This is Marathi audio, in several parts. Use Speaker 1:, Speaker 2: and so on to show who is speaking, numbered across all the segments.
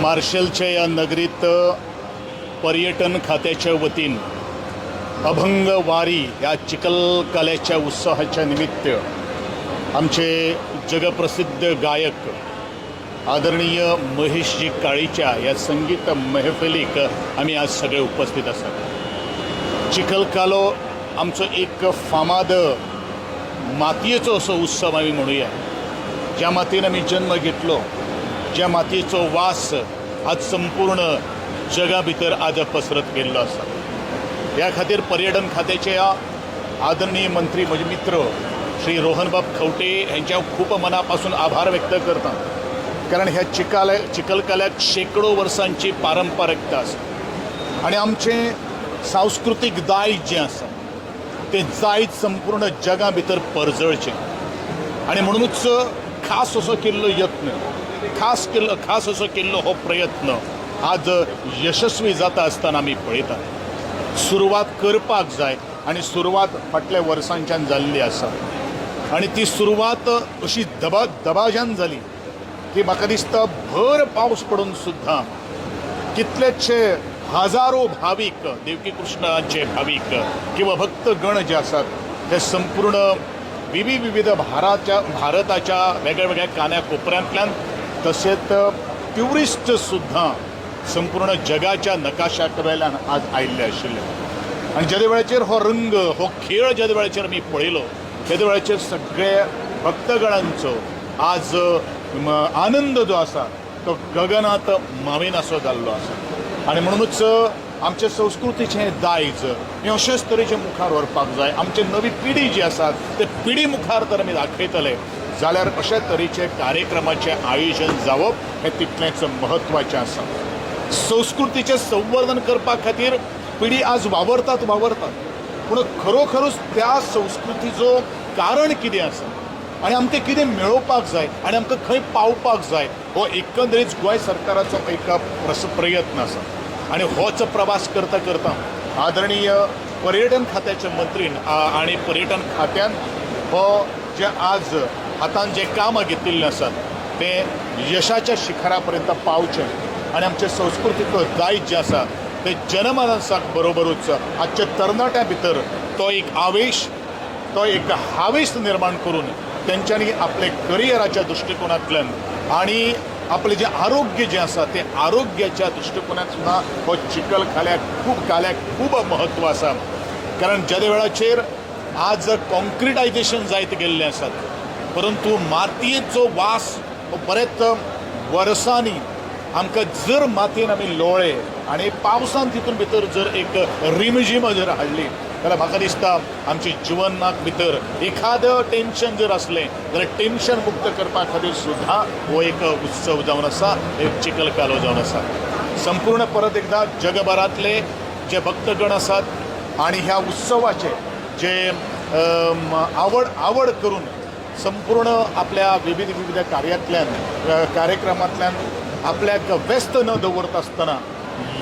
Speaker 1: मार्शलच्या या नगरीत पर्यटन खात्याच्या वतीन अभंग वारी या चिखलकाल्याच्या उत्सवाच्या निमित्त आमचे जगप्रसिद्ध गायक आदरणीय महेशजी काळीच्या या संगीत महफिलीक आम्ही आज सगळे उपस्थित आसात। चिखलकालो आमचो एक फामाद मातयेचो असो उत्सव आमी म्हणूया, ज्या मातयेन आमी जन्म घेतलो, ज्या मातयेचो वास आज संपूर्ण जगा भितर आज पसरत गेल्लो आसा। ह्या खातीर पर्यटन खात्याचे आदरणीय मंत्री म्हजे मित्र श्री रोहनबाब खंवटे यांच्या खूप मनापासून आभार व्यक्त करता, कारण ह्या चिखलकाल्याक शेकडो वर्सांची पारंपारिकता आसा आणि आमचे सांस्कृतिक दायज जें आसा ते दायज संपूर्ण जगा भितर परजळचें आणि म्हणूनच खास असो केल्लो यत्न, खास असो केल्लो हो प्रयत्न आज यशस्वी जाता आसतना आमी पळयता। सुरवात करपाक जाय आणि सुरवात फाटल्या वर्सांच्यान जाल्ली आसा आणि ती सुरवात अशी दबाज्यान जाली की म्हाका दिसता भर पावस पडून सुद्धा कितलेशे हजारो भाविक, देवकी कृष्णाचे भाविक किंवा भक्तगण जे आसात ते संपूर्ण विविध भारताच्या वेगळ्या कान्या कोपऱ्यांतल्यान तशेंच ट्युरिस्ट सुद्धा संपूर्ण जगाच्या नकाशाक वेल्यान आज आयिल्ले आशिल्ले आणि ज्या वेळाचेर हो रंग, हो खेळ ज्या वेळाचेर आमी पळयलो त्या वेळाचेर सगळे भक्तगणांचो आज आनंद जो आसा तो गगनात मावेन असो जाल्लो आसा आणि म्हणूनच आमचे संस्कृतीचें दायज हें अशेंच तरेचें मुखार व्हरपाक जाय। आमची नवी पिढी जी आसा ते पिढी मुखार तर आमी दाखयतले जाल्यार अशा तरेचे कार्यक्रमाचें आयोजन जावप हें तितलेंच म्हत्वाचें आसा। संस्कृतीचें संवर्धन करपा खातीर पिढी आज वावरतात पूण खरोखरूच त्या संस्कृतीचो कारण कितें आसा आनी आमकां कितें मेळोवपाक जाय आनी आमकां खंय पावपाक जाय हो एकंदरीत गोंय सरकाराचो एक प्रयत्न आसा आणि होच प्रवास करता करता आदरणीय पर्यटन खात्याच्या मंत्रीन आणि पर्यटन खात्यान हो जे आज हातान जे कामां घेतिल्लें आसात ते यशाच्या शिखरा पर्यंत पावचें आणि आमचे संस्कृतीचो दायज जे आसा ते जनमानसाक बरोबरूच आजच्या तरणाट्या भितर तो एक आवेश, तो एक हावेस निर्माण करून तेंच्यांनी आपले करियराच्या दृश्टिकोनांतल्यान आणि आपले जे आरोग्य जे आसा ते आरोग्याच्या दृश्टिकोनांत सुद्दां हो चिखलकाल्याक खूब म्हत्व आसा। कारण ज्या वेळाचेर आज कॉन्क्रिटायजेशन जायत गेल्लें आसात परंतु मातयेचो वास हो बरेच वर्सांनी आमकां जर मातयेन आमी लोळ्ळे आणि पावसान तितून भितर जर एक रिमझिम जर हाडली जाल्यार म्हाका दिसता आमच्या जिवनाक भितर एखादं टेन्शन जर असलें जाल्यार टेन्शन मुक्त करपा खातीर सुद्धा हो एक उत्सव जावन आसा, एक चिखलकालो जावन आसा। संपूर्ण परत एकदा जगभरातले जे भक्तगण आसात आणि ह्या उत्सवाचे जे आवड करून संपूर्ण आपल्या विविध कार्यक्रमांतल्यान आपल्याक व्यस्त न दवरता आसतना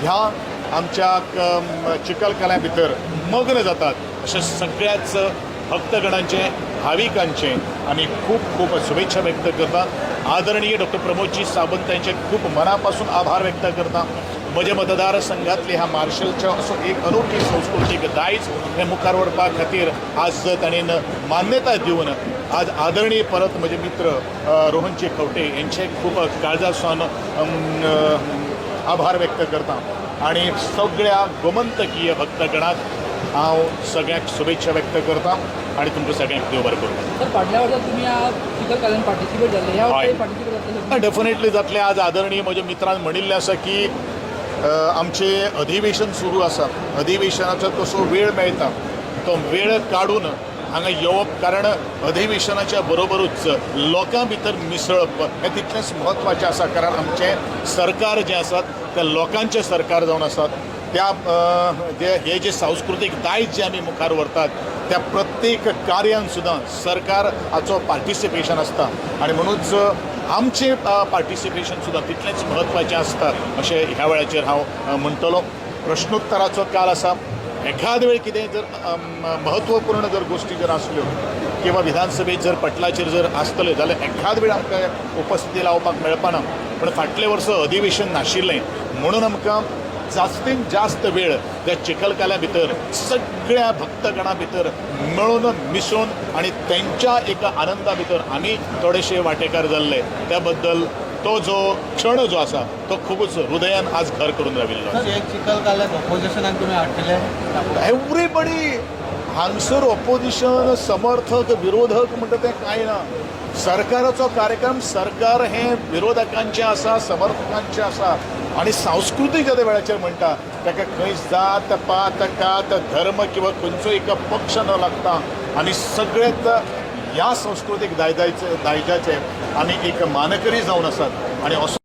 Speaker 1: ह्या आमच्या चिखलकाल्या भितर मग्न जातात अशें सगळ्याच भक्तगणांचे, भाविकांचे आमी खूप शुभेच्छा व्यक्त करता। आदरणीय डॉक्टर प्रमोदजी सावंत यांचे खूप मनापासून आभार व्यक्त करता। म्हज्या मतदारसंघातली ह्या मार्शलच्या असो एक अनोखी संस्कृतीक दायज हे मुखार व्हरपा खातीर आज ताणेन मान्यताय दिवन आज आदरणीय परत म्हजे मित्र रोहनजी खंवटे यांचे खूप काळजासावन आभार व्यक्त करता आणि सगळ्या गोमंतकीय भक्तगणाक हांव सगळ्यांक शुभेच्छा व्यक्त करता आणि तुमकां सगळ्यांक देव बरें करूं।
Speaker 2: सर, फाटल्या वर्साक तुमी चिखलकाल्यान पार्टिसिपेट जाल्ले, ह्या वर्साक पार्टिसिपेट जातले?
Speaker 1: डेफिनेटली जातले। आज आदरणीय म्हज्या मित्रान म्हणिल्लें आसा की आमचे अधिवेशन सुरू आसा, अधिवेशनाचो तसो वेळ मेळटा तो वेळ काडून हांगा येवप, कारण अधिवेशनाच्या बरोबरूच लोकां भितर मिसळप हें तितलेंच म्हत्वाचें आसा। कारण आमचें सरकार जें आसात तें लोकांचें सरकार जावन आसात, त्या हे जे सांस्कृतीक दायज जे आमी मुखार व्हरतात त्या प्रत्येक कार्यान सुद्दां सरकार हाचो पार्टिसिपेशन आसता आणि म्हणूनच आमचें पार्टिसिपेशन सुद्दां तितलेंच म्हत्वाचें आसता अशें ह्या वेळाचेर हांव म्हणटलो। प्रश्नोत्तराचो काळ आसा, एखाद वेळ कितें जर महत्वपूर्ण जर गोष्टी जर आसल्यो किंवा विधानसभेत जर पटलाचेर जर आसतले जाल्यार एखाद वेळ आमकां उपस्थिती लावपाक मेळपाना, पण फाटले वर्स अधिवेशन नाशिल्लें म्हणून आमकां जास्तीत जास्त वेळ त्या चिखलकाल्या भितर सगळ्या भक्तगणां भितर मेळून मिसळून आणि त्यांच्या एका आनंदा भितर आमी थोडेशे वांटेकार जाल्ले त्या बद्दल तो जो क्षण जो आसा तो खूबच हृदयान आज घर करून राविल्लो.
Speaker 3: चिखलकाल्याक ऑपोजिशनाक तुमी हाडटले?
Speaker 1: एवरीबडी हांगसर ऑपोजिशन समर्थक विरोधक म्हणटा तें कांय ना. सरकाराचो कार्यक्रम सरकार हें विरोधकांचें आसा समर्थकांचें आसा आनी सांस्कृतीक ज्या वेळाचेर म्हणटा ताका खंय जात पात कात धर्म किंवा खंयचोय एक पक्ष न लागता आनी सगळेच ह्या संस्कृतीक दायजाचे आमी एक मानकरी जावन आसात आनी असो